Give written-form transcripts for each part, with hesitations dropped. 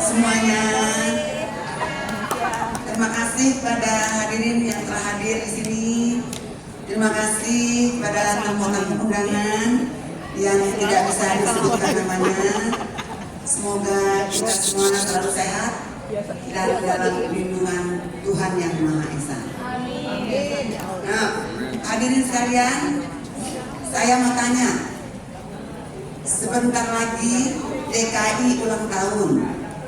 semuanya. Terima kasih pada hadirin yang telah hadir di sini. Terima kasih pada tamu-tamu undangan yang tidak bisa disebutkan namanya. Semoga kita semua selalu sehat dan dalam lindungan Tuhan Yang Maha Esa. Nah, hadirin sekalian, saya mau tanya, sebentar lagi DKI ulang tahun.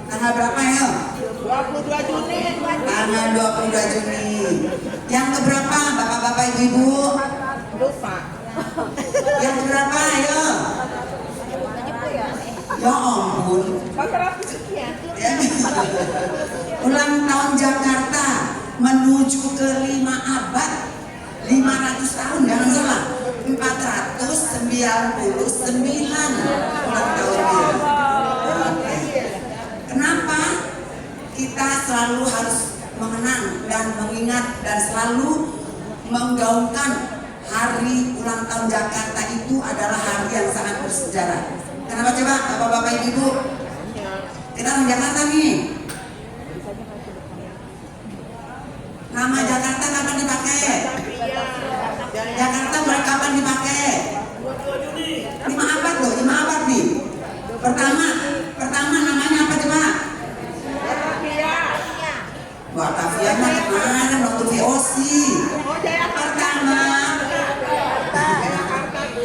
Tanggal berapa ya? 22 Juni. Tanggal 22 Juni. Yang keberapa, bapak-bapak, ibu-ibu? Lupa. Yang keberapa, ayo? Ya ampun. Sekian. Ya. Ulang tahun Jakarta menuju ke 5 abad. 500 tahun, jangan salah. 499 ulang tahunnya. Kenapa kita selalu harus mengenang dan mengingat dan selalu menggaungkan hari ulang tahun Jakarta itu adalah hari yang sangat bersejarah. Kenapa coba bapak-bapak ibu? Kita orang Jakarta nih. Nama Jakarta kapan dipakai? Jakarta mulai kapan dipakai? 5 abad loh, 5 abad nih. Pertama namanya apa coba? Batavia mah kemarin waktu VOC. Pertama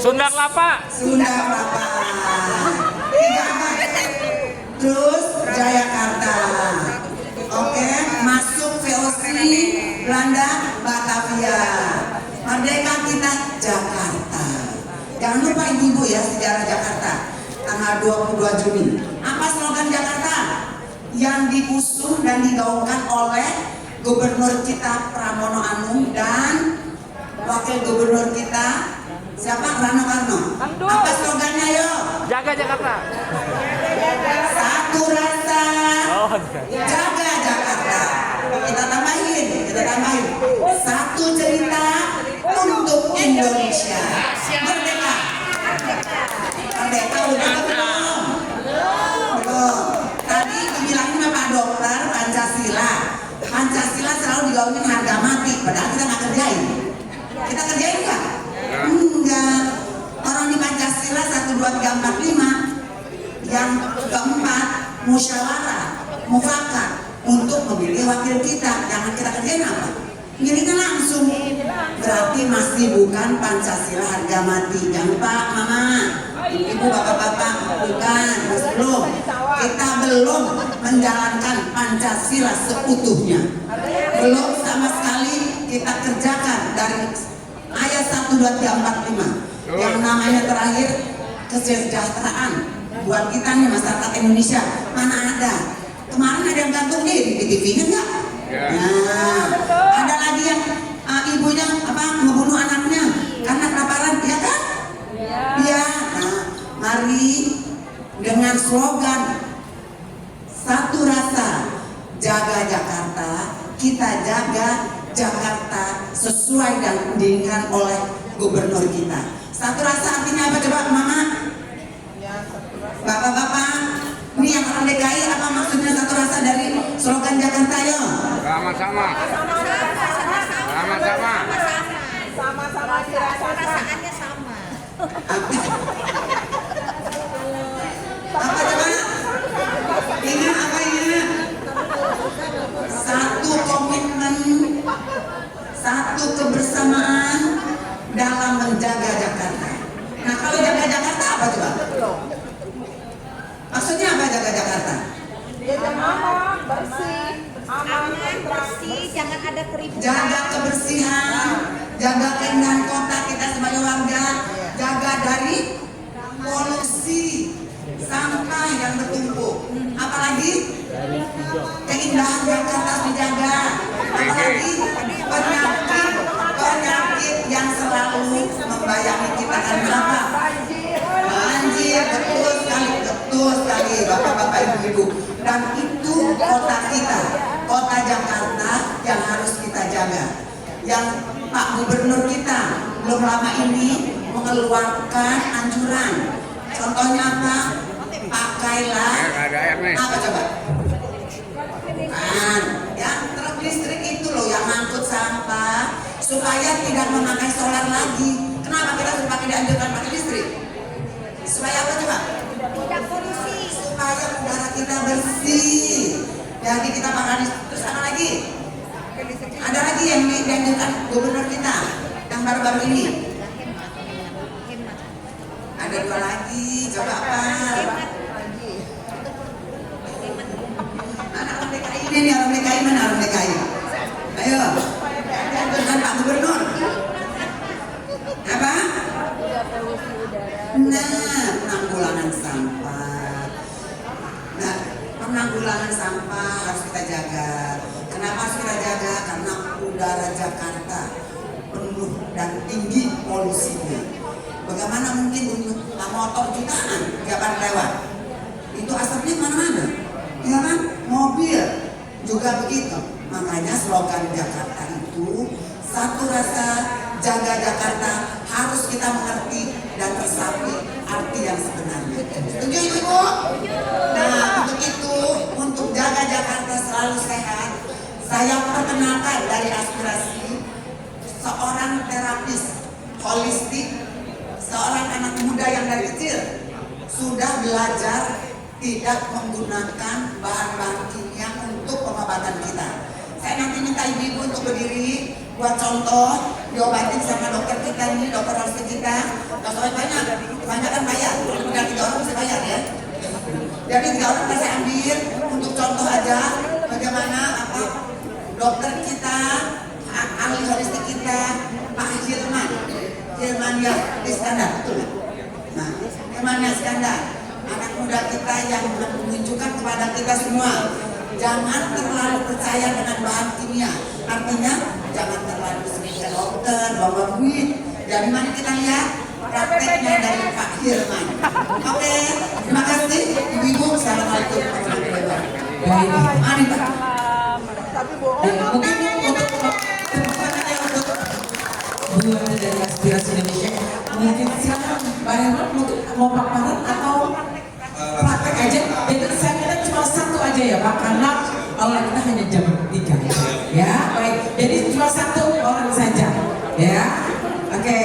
Sunda Kelapa. Sunda Kelapa. 3 abad. Terus Jayakarta. Oke, masuk VOC Belanda Batavia. Merdeka kita Jakarta. Jangan lupa ibu-ibu ya sejarah Jakarta. Tanggal 22 Juni. Apa slogan Jakarta? Yang diusung dan digaungkan oleh Gubernur kita Pramono Anung dan Wakil Gubernur kita siapa? Rano Karno. Apa slogannya yo? Jaga Jakarta. Satu rasa, jaga Jakarta. Kita tambahin. Satu cerita untuk Indonesia. Merdeka. Merdeka udah belum? Belum. Tadi dibilangin sama Pak Dokter Pancasila. Pancasila selalu digaungin harga mati, padahal kita nggak kerjain. Kita kerjain nggak? Enggak. Orang di Pancasila 1, 2, 3, 4, 5. Yang keempat, musyawarah, mufakat untuk memilih wakil kita. Jangan kita kerjain apa? Milihnya langsung. Berarti masih bukan Pancasila harga mati. Jangan lupa mama, ibu, bapak-bapak, bukan, belum. Kita belum menjalankan Pancasila seutuhnya. Belum sama sekali kita kerjakan dari ayat 1, 2, 3, 4, 5. Yang namanya terakhir kesejahteraan buat kita nih masyarakat Indonesia. Mana ada? Kemarin ada yang gantung diri di TV-nya enggak? Nah, ada lagi yang ibunya ngebunuh anaknya karena kelaparan, ya kan? Iya. Nah, mari dengan slogan satu rasa jaga Jakarta, kita jaga Jakarta sesuai dan diinginkan oleh gubernur kita. Satu rasa artinya apa coba mama? Bapak-bapak, ini yang orang DKI apa maksudnya satu rasa dari slogan Jakarta yo? Sama-sama. Sama-sama. Sama-sama dirasakan. Perasaannya sama. Apa coba? Ingat apa ingat? Satu komitmen, satu kebersamaan dalam menjaga Jakarta. Nah kalau jaga Jakarta apa coba? Maksudnya apa jaga Jakarta? Jaga aman, bersih, Aman, bersih, jangan ada keributan. Jaga kebersihan, jaga keindahan kota kita sebagai warga, jaga dari polusi, sampah yang bertumpuk. Apalagi keindahan Jakarta harus dijaga. Apalagi penyakit yang selalu membayangi kita karena apa? Banjir, betul sekali bapak-bapak ibu-ibu. Dan itu kota kita, kota Jakarta yang harus kita jaga. Yang Pak Gubernur kita belum lama ini mengeluarkan anjuran. Contohnya apa? Pakailah apa coba? supaya tidak memakai solar lagi. Kenapa kita harus pakai dianjurkan pakai listrik? Supaya apa coba? Tidak polusi. Supaya udara kita bersih. Jadi kita pakai terus apa lagi? Ada lagi yang dianjurkan gubernur kita yang baru-baru ini. Hemat. Ada dua lagi, coba apa? Mana orang DKI ini nih, orang DKI mana orang DKI? Ayo, dianjurkan Pak Gubernur. Apa? Nah, penanggulangan sampah. Nah, penanggulangan sampah harus kita jaga. Kenapa harus kita jaga? Karena udara Jakarta penuh dan tinggi polusinya. Bagaimana mungkin motor jutaan jalan lewat? Itu asapnya mana-mana, ya kan? Mobil juga begitu. Makanya slogan Jakarta itu satu rasa, jaga Jakarta, harus kita mengerti dan resapi arti yang sebenarnya. Setuju Ibu? Nah, untuk itu, untuk jaga Jakarta selalu sehat, saya perkenalkan dari aspirasi seorang terapis holistik, seorang anak muda yang dari kecil sudah belajar tidak menggunakan bahan-bahan kimia untuk pengobatan kita. Saya nanti minta ibu untuk berdiri buat contoh, diobatin sama dokter kita ini, dokter holistik kita. Gak usah banyak, kebanyakan bayar. Udah 3 orang bisa bayar ya. Jadi 3 orang saya ambil untuk contoh aja bagaimana apa dokter kita, ahli holistik kita, Pak Hilman ya Iskandar, betul. Nah, Hilman Iskandar, anak muda kita yang menunjukkan kepada kita semua, jangan terlalu percaya dengan bahan kimia. Artinya jangan terlalu sering ke dokter, bawa duit. Jadi mari kita lihat prakteknya dari Pak Hilman. Oke, terima kasih Ibu-ibu. Assalamualaikum warahmatullahi wabarakatuh. Baik, mari Pak. Tapi bohong. Mungkin untuk buat dari aspirasi Indonesia, mungkin silakan Pak Herman mau paparan atau praktek aja. Jadi saya minta cuma satu aja ya Pak, karena aula kita hanya jam 3. Ya, baik. Jadi cuma satu orang saja. Ya, oke.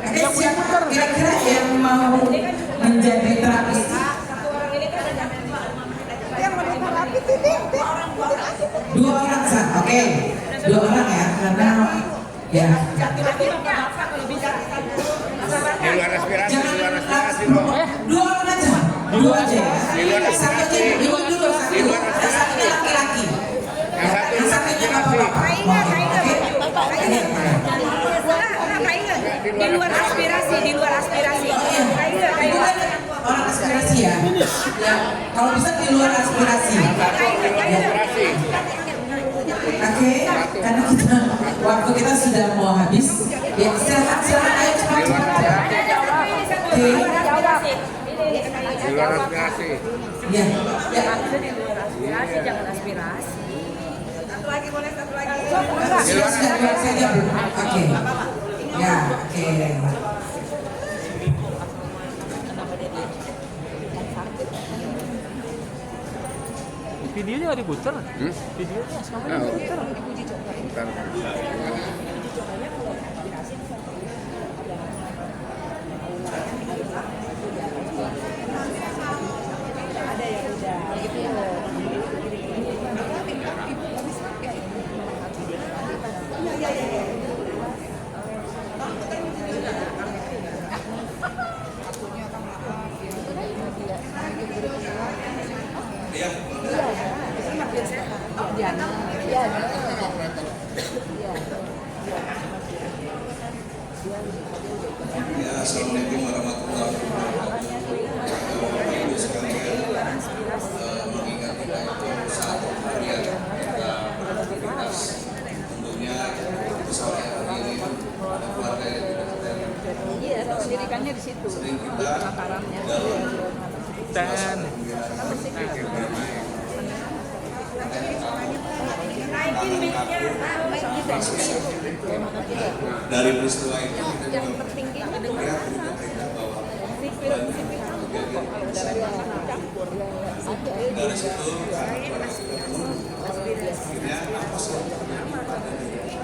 Oke, siapa kira-kira yang mau menjadi terapis? Yang mau terapi ini 2 orang sah. Oke, 2 orang ya, karena ya. Di luar aspirasi, di luar aspirasi kok. 2 orang aja. 2 aja ya. Di luar Satu aja ibu dulu, Di luar satu. Satunya laki-laki. Yang satu Yang satunya bapak-bapak. Oke. Di luar aspirasi, di luar aspirasi. Ibu kan orang aspirasi ya. Ya, kalau bisa di luar aspirasi. aspirasi. Oke, karena kita waktu kita sudah mau habis. Ya, silakan ayo cepat. Di luar aspirasi. Oke. Di luar aspirasi. Ya, ya. Jangan aspirasi. satu lagi boleh satu lagi. Sudah saja Bu. Oke. Ya, oke. Videonya nggak diputer? Videonya sekarang Nah, diputer. bentar. Ya, Assalamualaikum warahmatullahi wabarakatuh. Bapak Ibu sekalian, mengingat kita itu satu harian kita beraktivitas, tentunya sore hari ini ada keluarga yang tidak terdapat. Iya, pendidikannya di situ. Sering kita dalam Dan dari peristiwa itu kita juga melihat kita bahwa dari situ akhirnya apa sih yang terjadi pada diri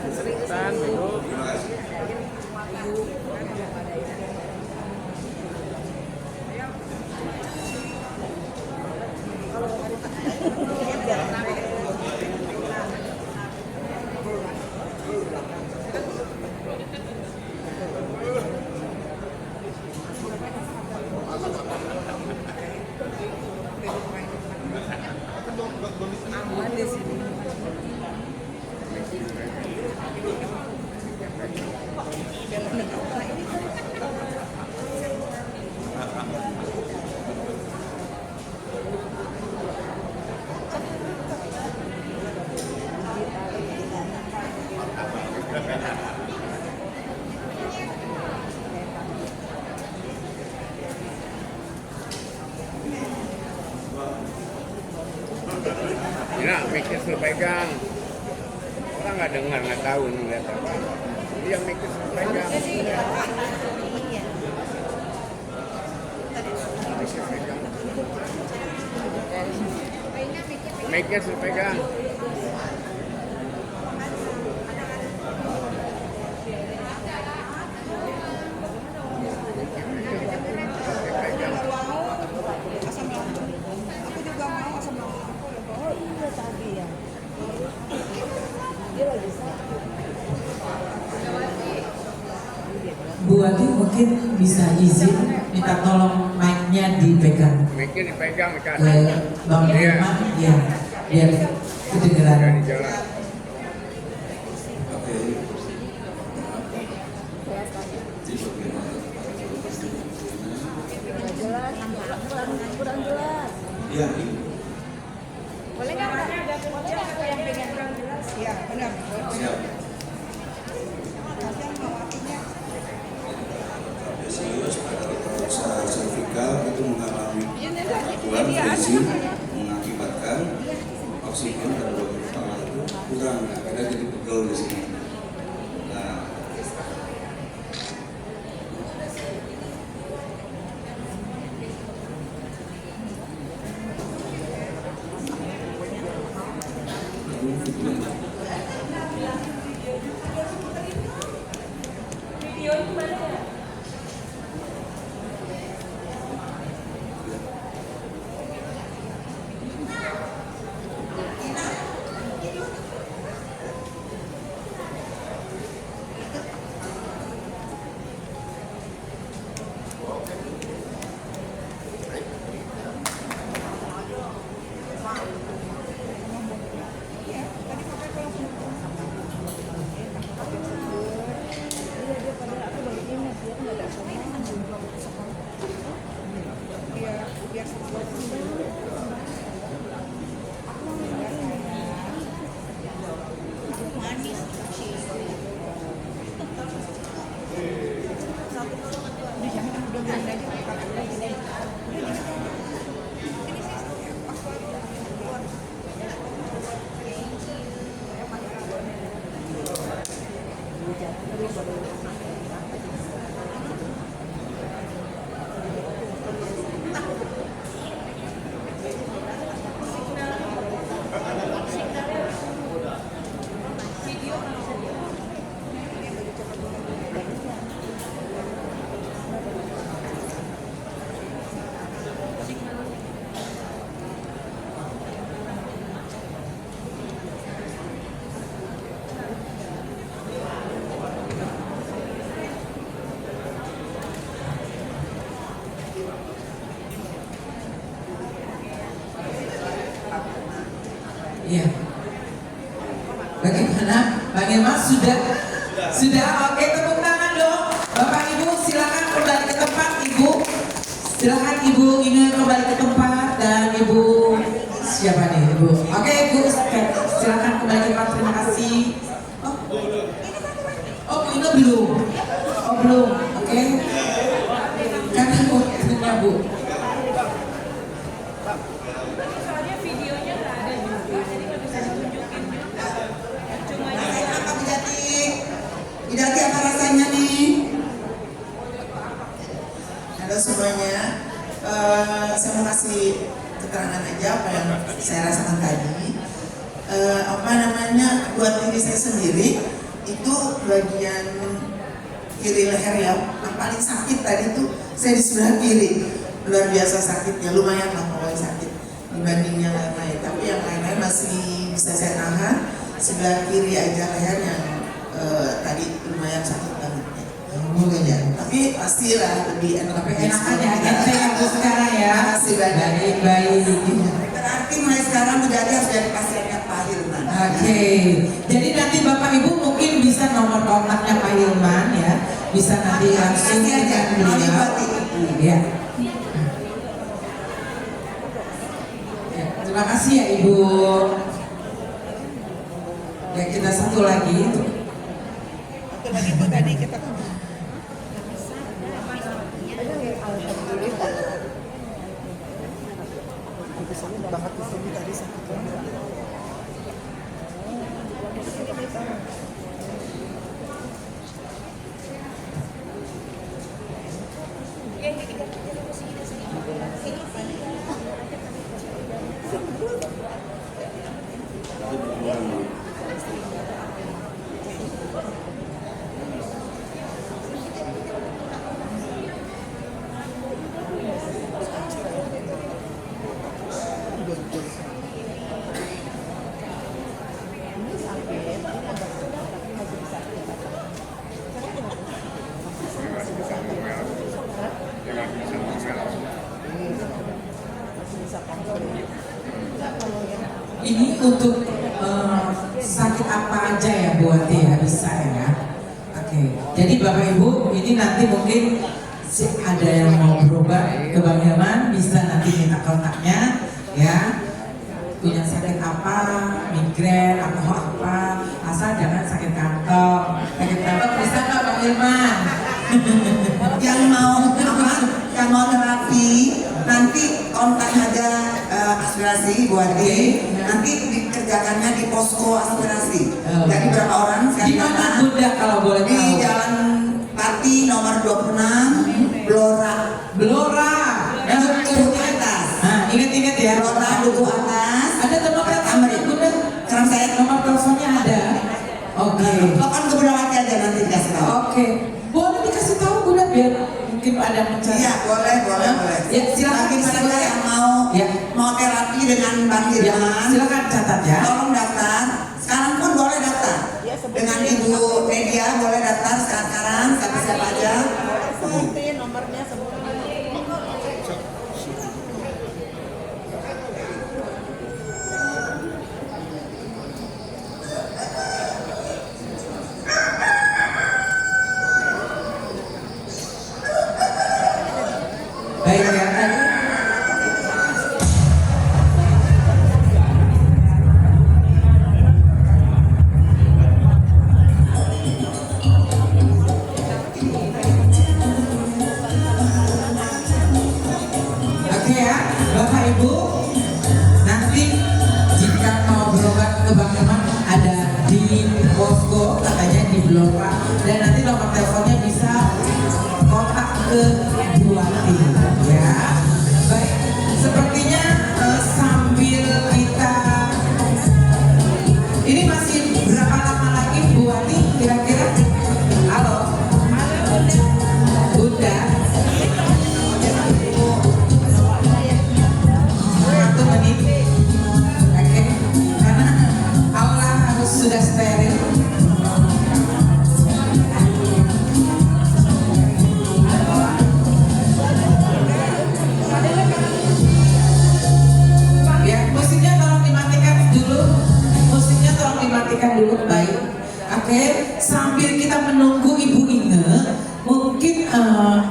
Tan, bego. Terima kasih. Aman di sini. Ya, mikir suruh pegang. Orang nggak dengar, nggak tahu nih lihat apa. Dia mikir suruh pegang. Mikir suruh pegang. Asam lambung. Aku juga mau asam lambung. Oh iya tadi ya. Bu Ati mungkin bisa izin minta tolong mic-nya dipegang Mikir dipegang, ke dikasih. Bang Iya. Irma, ya, biar kedengeran. Dari jalan. Oke. Di bagian Kurang jelas. Iya. Boleh nggak aku yang pengen kurang jelas? Iya, benar. Siap. Kasihan mawatinya. Serius pada usaha servikal itu mengalami gangguan friksi mengakibatkan oksigen dan volume kepala itu kurang, akhirnya jadi pegel di sini. Nah, Biar Iya. Bagaimana? Bang Irma sudah? Oke, tepuk tangan dong. Bapak Ibu silakan kembali ke tempat Ibu. Silakan Ibu ini kembali ke tempat dan Ibu siapa nih Ibu? Oke Ibu silakan kembali ke tempat. Terima kasih. Oh ini belum. Oh belum. Oke. Karena waktunya Bu. Soalnya videonya nggak ada juga, jadi nggak bisa ditunjukin. Cuma Apa Bu Jati? Idati apa rasanya nih? Halo semuanya. Saya mau kasih keterangan aja apa yang saya rasakan tadi. Buat diri saya sendiri, itu bagian kiri leher ya, yang paling sakit tadi tuh saya di sebelah kiri, luar biasa sakitnya, lumayan lah pokoknya sakit dibanding yang lain-lain. Tapi yang lain-lain masih bisa saya tahan. Sebelah kiri aja leher yang tadi lumayan sakit banget ya. Mungkin ya, tapi pastilah lebih enak. Tapi enakan ya, enteng aku sekarang ya. Masih banyak. Baik. Berarti mulai sekarang menjadi harus jadi pasiennya Pak Hilman. Oke, jadi nanti Bapak Ibu mungkin bisa nomor kontaknya Pak Hilman ya, bisa nanti langsung Kasih aja, dengan mau beliau. dibati. Ya. Ya, terima kasih ya Ibu. Ya kita satu lagi itu. Satu lagi itu tadi kita banget di sini tadi sakit banget. Ini untuk sakit apa aja ya Bu Ati ya, bisa ya. Oke, jadi Bapak Ibu ini nanti mungkin ada yang mau berobat ke Bang Hilman, bisa nanti minta kontaknya ya. Punya sakit apa, migrain atau apa, asal jangan sakit kantong. Sakit kantong bisa nggak Bang Hilman? Yang mau apa? Yang mau terapi nanti kontak aja aspirasi Bu Adi. Nanti dikerjakannya di posko aspirasi. Jadi berapa orang? Di mana Bunda kalau boleh Di tahu? Jalan Pati nomor 26 Blora. Blora. Duku atas. Nah, ingat-ingat ya. Blora Duku atas. Ada nomor teleponnya Bunda? Sekarang saya Nomor teleponnya ada. Oke. telepon ke Bundawati aja nanti dikasih tahu. Oke. Boleh dikasih tahu Bunda biar mungkin ada mencari. Iya boleh. Ya, silakan. Bagi mereka yang mau terapi dengan Bang Ya, Hilman, silakan catat ya. tolong daftar. Sekarang pun boleh daftar. Dengan Ibu Media boleh daftar sekarang siapa aja. Sebutin nomornya sebutin. Baik ya. Oke ya, Bapak Ibu, nanti jika mau berobat ke Bang Hilman ada di posko katanya di Blora, dan nanti nomor teleponnya bisa kontak ke Bu Ati ya. Baik, sepertinya sambil kita ini masih berapa lama lagi Bu Ati kira-kira? Halo, Bunda. 1 menit. Oke, karena aula harus sudah steril. Ya, musiknya tolong dimatikan dulu. Musiknya tolong dimatikan dulu, baik. Oke, sambil kita menunggu Ibu Inge, mungkin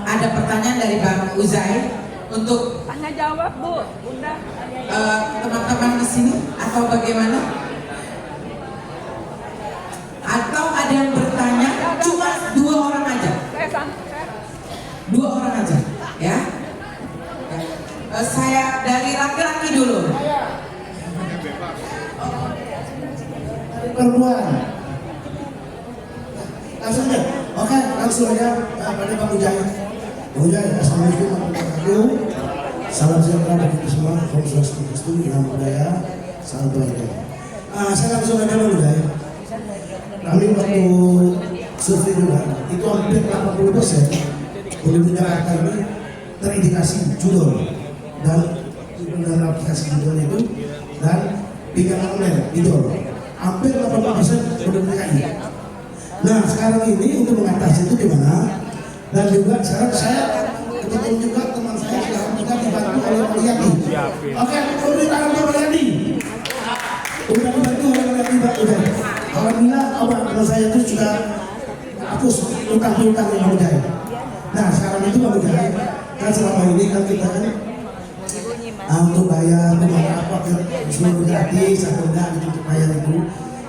ada pertanyaan dari Bang Uzai untuk Tanya jawab Bu, Bunda. teman-teman di sini atau bagaimana? Atau ada yang bertanya? Cuma 2 orang aja. Saya 2 orang aja, ya. Saya dari laki-laki dulu. Perempuan. Langsung deh. Oke, langsung aja pada Bang Ujai. Ujai, assalamualaikum warahmatullahi wabarakatuh. Salam sejahtera bagi kita semua. Om Swastiastu, Namo Buddhaya, salam keluarga. Saya langsung aja Bang Ujai. kami waktu survei juga itu hampir 80% penduduk Jakarta ini terindikasi judul dan aplikasi judul itu dan pinjaman online judul hampir 80% penduduk DKI. Nah sekarang ini untuk mengatasi itu gimana? Dan juga sekarang saya kebetulan juga teman saya sudah dibantu oleh Pak Yadi. Oke, beri tangan Pak Yadi. Udah dibantu oleh Pak Yadi, Pak. Udah. Alhamdulillah, teman saya itu sudah hapus utang-utang yang Pak Mujahid. Nah sekarang itu Pak Mujahid kan selama ini kan kita kan untuk bayar apa ke seluruh gratis atau enggak gitu untuk bayar itu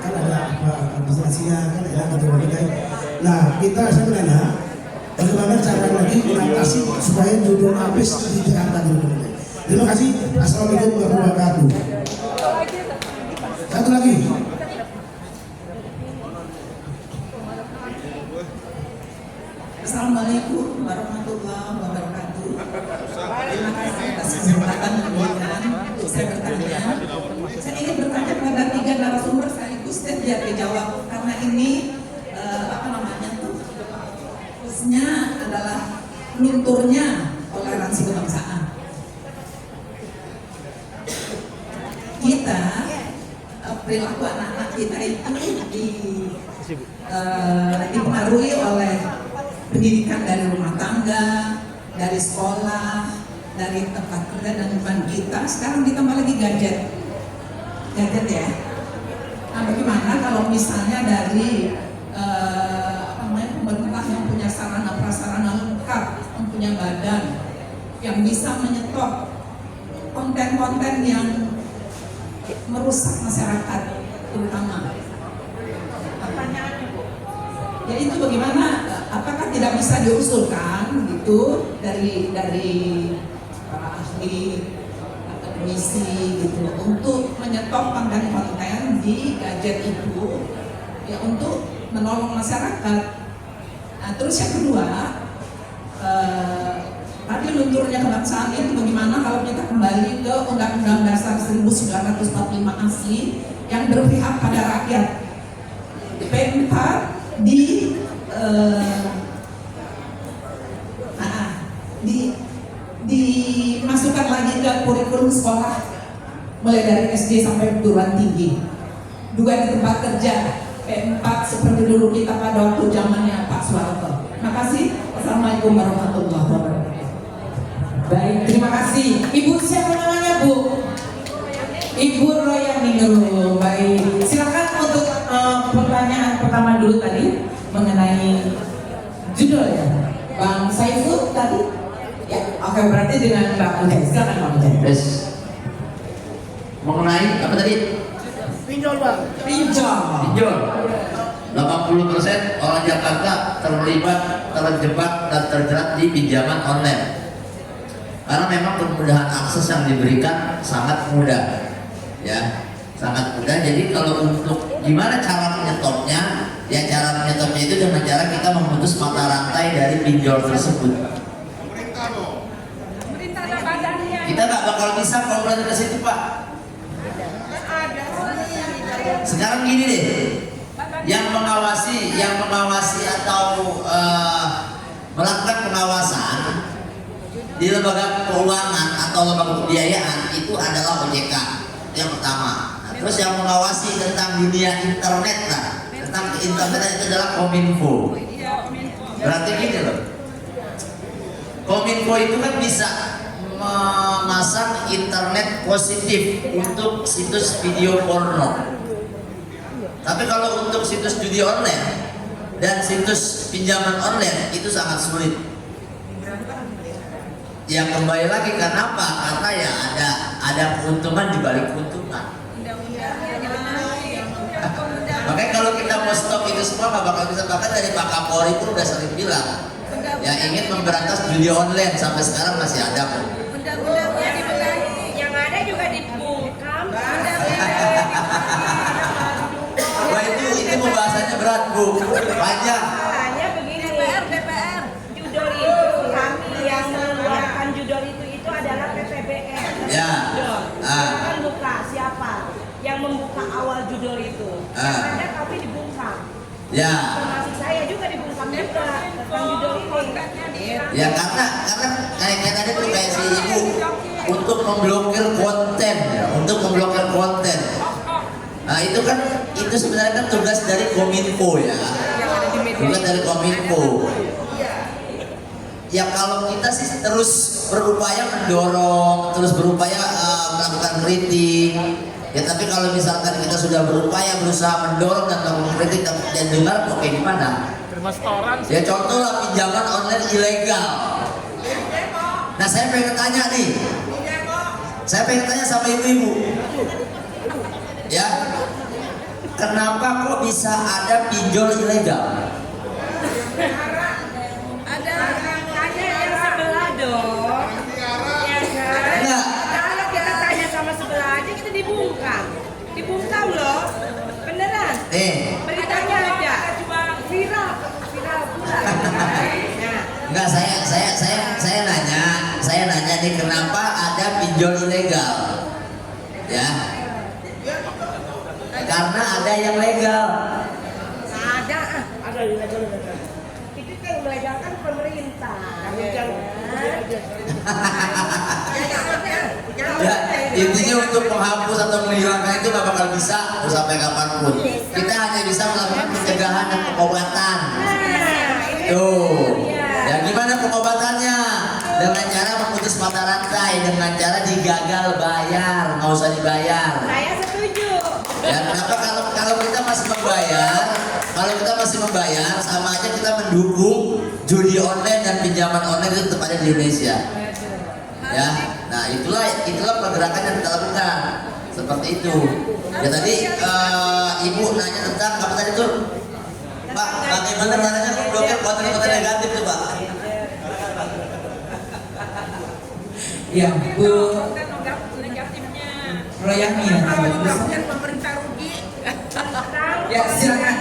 kan ada apa administrasinya kan ada gitu Pak Mujahid. Nah kita sebenarnya bagaimana cara lagi mengatasi supaya judul habis di Jakarta dulu. Terima kasih. Assalamualaikum warahmatullahi wabarakatuh. Satu lagi. Assalamualaikum warahmatullahi wabarakatuh. Terima kasih atas kesempatan memberikan untuk saya bertanya. Saya ingin bertanya kepada 3 narasumber sekaligus dan biar dijawab karena ini khususnya adalah lunturnya toleransi kebangsaan. Kita perilaku anak-anak kita itu dipengaruhi oleh pendidikan dari rumah tangga, dari sekolah, dari tempat kerja dan lingkungan kita. Sekarang ditambah lagi gadget ya. Nah, bagaimana kalau misalnya dari pemerintah yang punya sarana prasarana lengkap, yang punya badan, yang bisa menyetop konten-konten yang merusak masyarakat terutama. Pertanyaannya Bu, ya itu bagaimana? Apakah tidak bisa diusulkan gitu dari para ahli akademisi gitu untuk menyetop konten-konten di gadget itu ya untuk menolong masyarakat. Nah, terus yang kedua, tadi lunturnya kebangsaan itu bagaimana kalau kita kembali ke Undang-Undang Dasar 1945 asli yang berpihak pada rakyat. P4 dimasukkan lagi ke kurikulum sekolah mulai dari SD sampai perguruan tinggi. 2 di tempat kerja. P4 seperti dulu kita pada waktu zamannya Pak Soeharto. Terima kasih. Assalamualaikum warahmatullahi wabarakatuh. Baik, terima kasih. Ibu siapa namanya Bu? Ibu Royani Nurul. Baik, silakan untuk pertanyaan pertama dulu tadi mengenai judul ya. Bang Saiful tadi. Ya, oke berarti dengan Mbak Mujahid. Silakan Mbak Mujahid. Yes. Mengenai apa tadi? Pinjol Bang. Pinjol. 80% orang Jakarta terlibat, terjebak dan terjerat di pinjaman online. Karena memang kemudahan akses yang diberikan sangat mudah, ya, sangat mudah. Jadi kalau untuk gimana cara menyetopnya, ya cara menyetopnya itu dengan cara kita memutus mata rantai dari pinjol tersebut. Kita nggak bakal bisa kalau berada ke situ Pak. Sekarang gini deh, yang mengawasi atau melakukan pengawasan di lembaga keuangan atau lembaga pembiayaan itu adalah OJK yang pertama. Nah, terus yang mengawasi tentang dunia internet lah, tentang internet itu adalah Kominfo. Berarti gini loh, Kominfo itu kan bisa memasang internet positif untuk situs video porno. Tapi kalau untuk situs judi online dan situs pinjaman online itu sangat sulit. Yang kembali lagi karena apa? Karena ya ada keuntungan di balik keuntungan. Makanya kalau kita mau stop itu semua nggak bakal bisa. Bahkan dari Pak Kapolri pun udah sering bilang ya ingin memberantas judi online, sampai sekarang masih ada kok. Undang-undangnya dibenahi, yang ada juga dibungkam. Wah itu pembahasannya berat Bu, panjang. Masalahnya begini, DPR judul itu kami yang mengeluarkan judul itu adalah PPBN. Ya. Kan buka siapa yang membuka awal judul itu? Yang ada tapi dibungkam. nggak dibungkam juga tentang judul ini. Ya karena kayak tadi tuh kayak si ibu untuk memblokir konten ya, untuk memblokir konten. Nah itu kan itu sebenarnya kan tugas dari Kominfo ya, tugas dari Kominfo. Ya kalau kita sih terus berupaya mendorong, terus berupaya melakukan kritik. Ya tapi kalau misalkan kita sudah berupaya berusaha mendorong dan melakukan kritik dan dengar kok kayak gimana? Ya contoh lah pinjaman online ilegal. Nah saya pengen tanya nih, saya pengen tanya sama ibu-ibu, ya kenapa kok bisa ada pinjol ilegal? Ada tanya yang sebelah dong. Ya kan? Enggak. Kalau kita tanya sama sebelah aja kita dibungkam. Dibungkam loh. Beneran. Beritanya aja. Viral pula. Nah. Enggak, saya nanya nih kenapa ada pinjol ilegal? Ya. Karena ada yang legal. Ada ilegal. Itu yang melegalkan pemerintah. Ya, intinya untuk menghapus atau menghilangkan itu nggak bakal bisa sampai kapanpun. Kita hanya bisa melakukan pencegahan dan pengobatan. Tuh, ya gimana pengobatannya? Dengan cara memutus mata rantai, dengan cara digagal bayar, nggak usah dibayar. Saya setuju. Ya kenapa kalau kita masih membayar, sama aja kita mendukung judi online dan pinjaman online itu tetap ada di Indonesia. Ya, nah itulah pergerakan yang kita lakukan seperti itu. Ya tadi ibu nanya tentang apa tadi tuh, Pak, bagaimana caranya memblokir konten-konten negatif tuh Pak? Ya, Bu Royani ya. Pemerintah rugi. Ya silakan.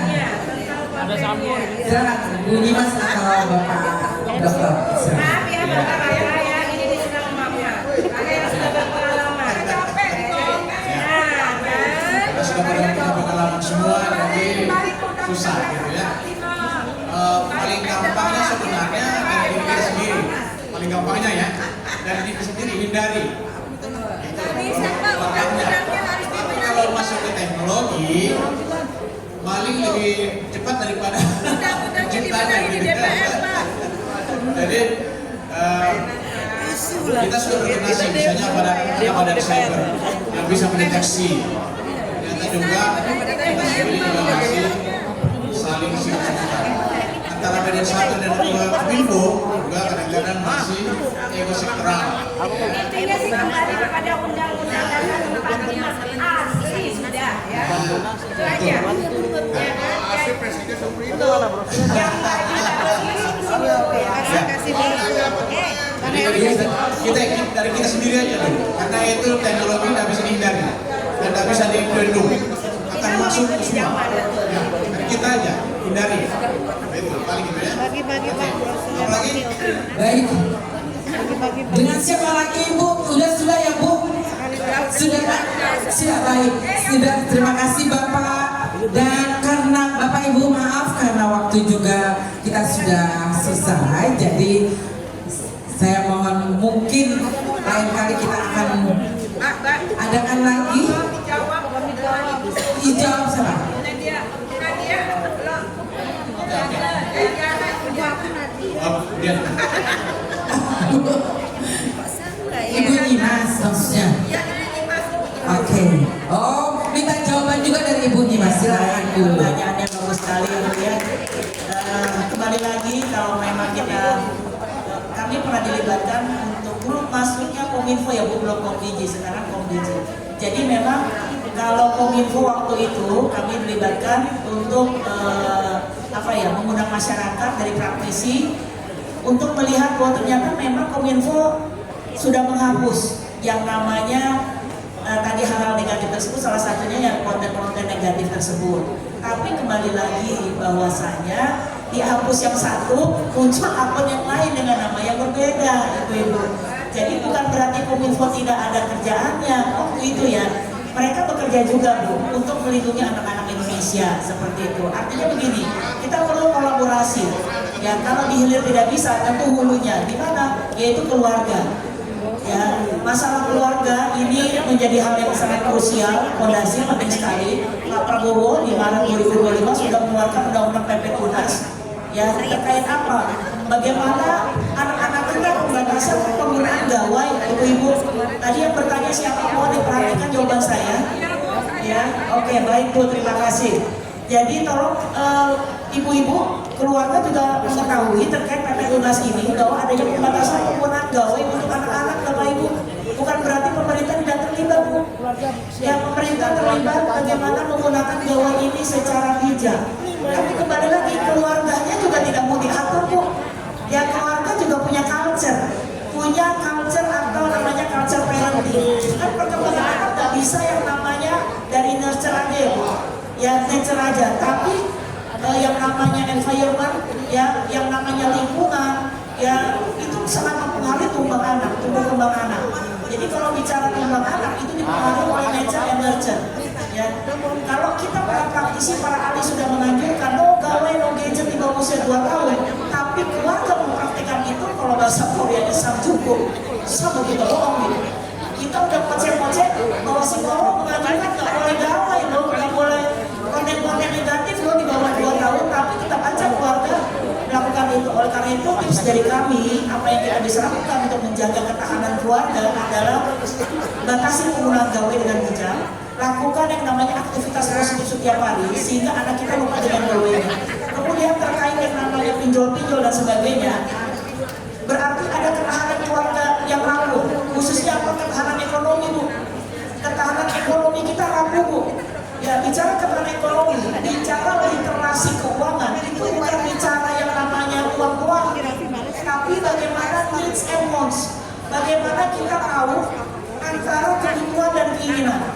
Ada sambung. Silakan bunyi Mas kalau Bapak Dokter. Silakan. Maaf ya Bapak ya, ini disenang mama. Saya yang sudah berpengalaman. Capek dong. Nah, kan. Kita sudah punya pengalaman semua, jadi susah gitu ya. Paling gampangnya sebenarnya dari diri kita sendiri. Paling gampangnya ya, dari diri sendiri hindari. Tapi kalau masuk ke teknologi, maling lebih cepat daripada penciptanya gitu. Jadi kita sudah berkoordinasi misalnya pada cyber yang bisa mendeteksi. Ternyata juga kita sendiri juga masih saling siap-siap. Antara badan satu dan Kominfo juga kadang-kadang masih ego sektoral. Intinya sih kembali kepada undang-undang dasar 45 asli sudah ya. Itu aja. Ya kan? Asli presiden seperti itu. Yang tadi kasih Jadi kita dari kita sendiri aja dulu, karena itu teknologi tidak bisa dihindari dan tidak bisa dibendung, akan masuk ke semua. Ya, dari kita aja hindari. Itu paling gitu ya. Bagi-bagi Pak. Apalagi Baik. Dengan siapa lagi Ibu? Sudah ya Bu? Sudah Pak? Siap baik. Sudah, terima kasih Bapak. Dan karena Bapak Ibu maaf karena waktu juga kita sudah selesai, jadi saya mohon mungkin lain kali kita akan adakan lagi. Dijawab siapa? Ibu Nimas maksudnya. Oke. Oh, minta jawaban juga dari Ibu Nimas. Silakan Bu. Pertanyaannya bagus sekali ya. Kembali lagi kalau memang kami pernah dilibatkan untuk dulu masuknya Kominfo ya Bu, belum Komdigi, sekarang Komdigi. Jadi memang kalau Kominfo waktu itu kami dilibatkan untuk mengundang masyarakat dari praktisi untuk melihat bahwa ternyata memang Kominfo sudah menghapus yang namanya tadi hal-hal negatif tersebut, salah satunya yang konten-konten negatif tersebut. Tapi kembali lagi bahwasanya dihapus yang satu, muncul akun yang lain dengan nama yang berbeda, Ibu-ibu. Jadi bukan berarti Kominfo tidak ada kerjaannya waktu itu ya. Mereka bekerja juga Bu untuk melindungi anak-anak Indonesia seperti itu. Artinya begini, kita perlu kolaborasi berhasil. Ya, kalau di hilir tidak bisa, tentu hulunya di mana? Yaitu keluarga. Ya, masalah keluarga ini menjadi hal yang sangat krusial, fondasi penting sekali. Pak Prabowo di Maret 2025 sudah mengeluarkan Undang-Undang PP Tunas. Ya, terkait apa? Bagaimana anak-anak kita pembatasan penggunaan gawai, ibu-ibu. Tadi yang bertanya siapa, mohon diperhatikan jawaban saya. Ya, oke, baik Bu, terima kasih. Jadi tolong ibu-ibu, keluarga juga mengetahui terkait PP Tunas ini bahwa adanya pembatasan penggunaan gawai untuk anak-anak, Bapak Ibu. Bukan berarti pemerintah tidak terlibat, Bu. Ya, pemerintah terlibat bagaimana menggunakan gawai ini secara bijak. Tapi kembali lagi, keluarganya juga tidak mau diatur, Bu. Ya, keluarga juga punya culture atau namanya culture parenting. Kan perkembangan anak nggak bisa yang namanya dari nurture aja ya, Bu. Ya, nature aja, tapi yang namanya environment, ya, yang namanya lingkungan, ya, itu sangat mempengaruhi tumbuh kembang anak. Jadi kalau bicara kembang anak itu dipengaruhi oleh nature and nurture. Ya, kalau kita para praktisi, para ahli sudah menganjurkan no gawai, no gadget di bawah usia 2 tahun, tapi keluarga mempraktikkan itu, kalau bahasa Koreanya cukup, sama kita bohong gitu. Kita udah pocek-pocek bahwa psikolog mengajarkan nggak boleh gawai loh, nggak boleh konten-konten negatif loh di bawah 2 tahun, tapi tetap aja keluarga melakukan itu. Oleh karena itu tips dari kami, apa yang kita bisa lakukan untuk menjaga ketahanan keluarga adalah batasi penggunaan gawai dengan bijak, lakukan yang namanya aktivitas positif setiap hari sehingga anak kita lupa dengan gawainya. Kemudian terkait yang namanya pinjol-pinjol dan sebagainya, berarti ada ketahanan keluarga yang rapuh, khususnya apa? Ketahanan ekonomi, Bu. Ketahanan ekonomi kita rapuh, Bu. Ya, bicara ketahanan ekonomi, bicara literasi keuangan, itu bukan bicara yang namanya uang-uang, tapi bagaimana needs and wants, bagaimana kita tahu antara kebutuhan dan keinginan.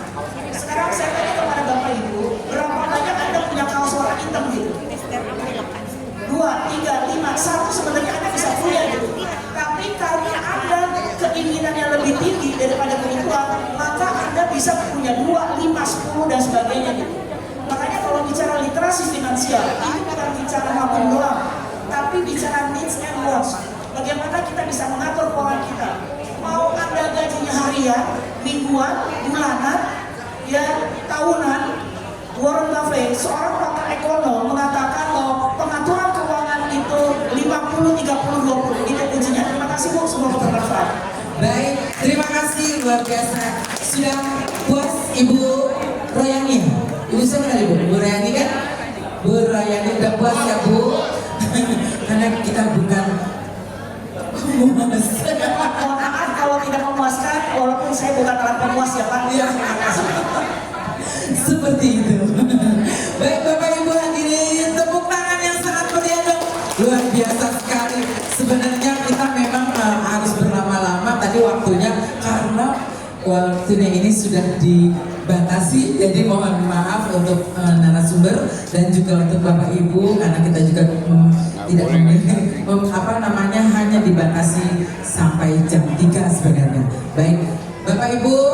Sekarang saya tanya kepada Bapak Ibu, berapa banyak Anda punya kaos warna hitam gitu? 2, 3, 5, 1 sebenarnya Anda bisa punya gitu. Tapi karena Anda keinginannya lebih tinggi daripada kebutuhan, maka Anda bisa punya 2, 5, 10 dan sebagainya gitu. Makanya kalau bicara literasi finansial, ini bukan bicara mampu doang, tapi bicara needs and wants. Bagaimana kita bisa mengatur keuangan kita. Mau Anda gajinya harian, mingguan, bulanan, ya tahunan. Warren Buffett, seorang pakar ekonom, mengatakan bahwa pengaturan keuangan itu 50-30-20. Itu kuncinya. Terima kasih, Bu, semoga bermanfaat. Baik, terima kasih luar biasa. Sudah puas Ibu Royani? Ibu siapa tadi, Bu? Bu Royani kan? Bu Royani udah puas ya, Bu? Karena kita bukan pemuas. Mohon maaf kalau tidak memuaskan, walaupun saya bukan alat pemuas ya, Pak. Iya. Seperti itu. Baik Bapak Ibu hadirin, tepuk tangan yang sangat meriah dong. Luar biasa sekali. Sebenarnya kita memang harus berlama-lama tadi waktunya karena waktunya ini sudah dibatasi. Jadi mohon maaf untuk narasumber dan juga untuk Bapak Ibu karena kita juga tidak hanya dibatasi sampai jam 3 sebenarnya. Baik Bapak Ibu